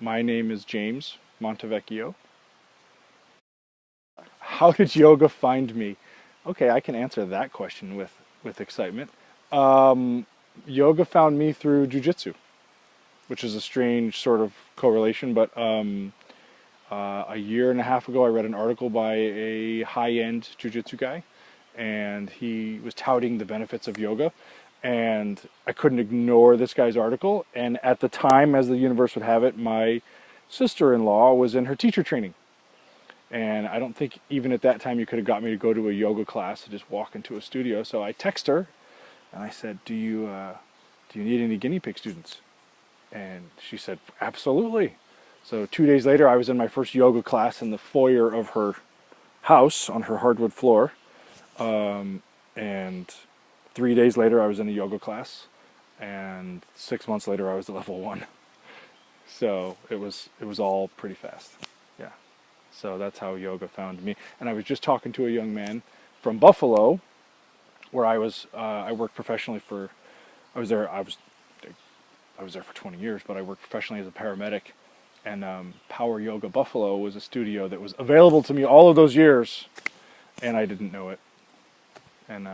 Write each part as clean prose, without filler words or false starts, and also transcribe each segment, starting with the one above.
My name is James Montevecchio. How did yoga find me? Okay, I can answer that question with excitement. Um, Yoga found me through jujitsu, which is a strange sort of correlation, but a year and a half ago, I read an article by a high-end jujitsu guy, and he was touting the benefits of yoga, and I couldn't ignore this guy's article. And at the time, as the universe would have it, my sister-in-law was in her teacher training, and I don't think even at that time you could have got me to go to a yoga class to just walk into a studio. So I text her, and I said, "Do you need any guinea pig students?" And she said, "Absolutely." So 2 days later, I was in my first yoga class in the foyer of her house on her hardwood floor. And 3 days later, I was in a yoga class. And 6 months later, I was at level one. So it was all pretty fast. Yeah. So that's how yoga found me. And I was just talking to a young man from Buffalo, where I worked professionally for, I was there for 20 years, but I worked professionally as a paramedic. And Power Yoga Buffalo was a studio that was available to me all of those years, and I didn't know it. And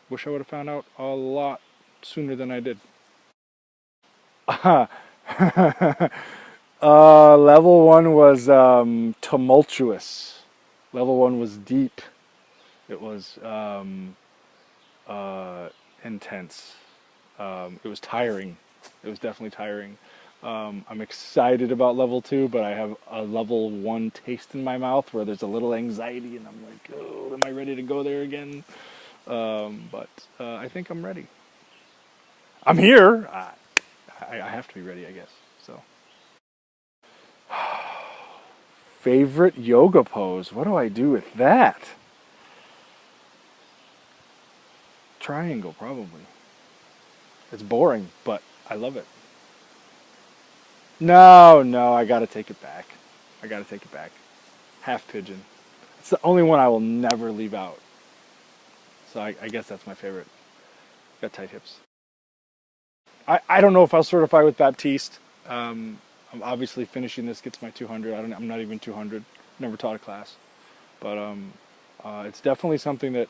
wish I would have found out a lot sooner than I did. Level one was tumultuous. Level one was deep. It was intense. It was tiring. It was definitely tiring. I'm excited about level two, but I have a level one taste in my mouth where there's a little anxiety, and I'm like, oh, am I ready to go there again? But I think I'm ready. I'm here. I have to be ready, I guess. So, favorite yoga pose? What do I do with that? Triangle, probably. It's boring, but I love it. No, I gotta take it back. I gotta take it back. Half pigeon. It's the only one I will never leave out. So I guess that's my favorite. Got tight hips. I don't know if I'll certify with Baptiste. I'm obviously finishing this gets my 200. I'm not even 200. Never taught a class, but it's definitely something that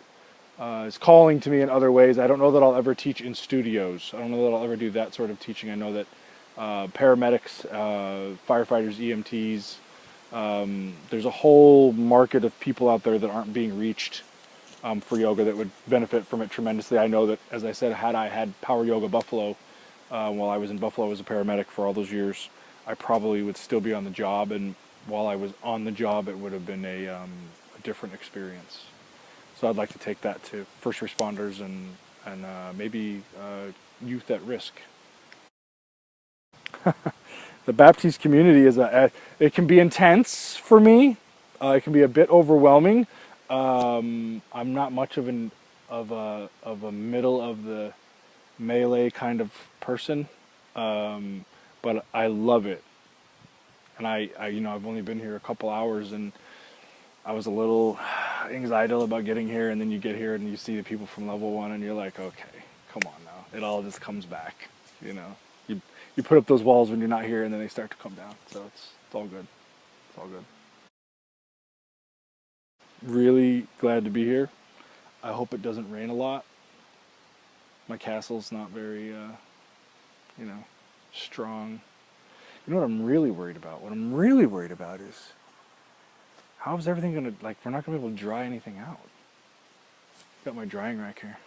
is calling to me in other ways. I don't know that I'll ever teach in studios. I don't know that I'll ever do that sort of teaching. I know that paramedics, firefighters, EMTs, there's a whole market of people out there that aren't being reached for yoga that would benefit from it tremendously. I know that, as I said, had I had Power Yoga Buffalo while I was in Buffalo as a paramedic for all those years, I probably would still be on the job, and while I was on the job, it would have been a different experience. So I'd like to take that to first responders and maybe youth at risk. The Baptiste community it can be intense for me. It can be a bit overwhelming. I'm not much of a middle of the melee kind of person, but I love it. And I've only been here a couple hours, and I was a little anxiety about getting here, and then you get here and you see the people from level one, and you're like, okay, come on now. It all just comes back, you know. You put up those walls when you're not here, and then they start to come down. So it's all good. It's all good. Really glad to be here. I hope it doesn't rain a lot. My castle's not very, strong. You know what I'm really worried about? What I'm really worried about is how is everything gonna, like, we're not gonna be able to dry anything out. Got my drying rack here.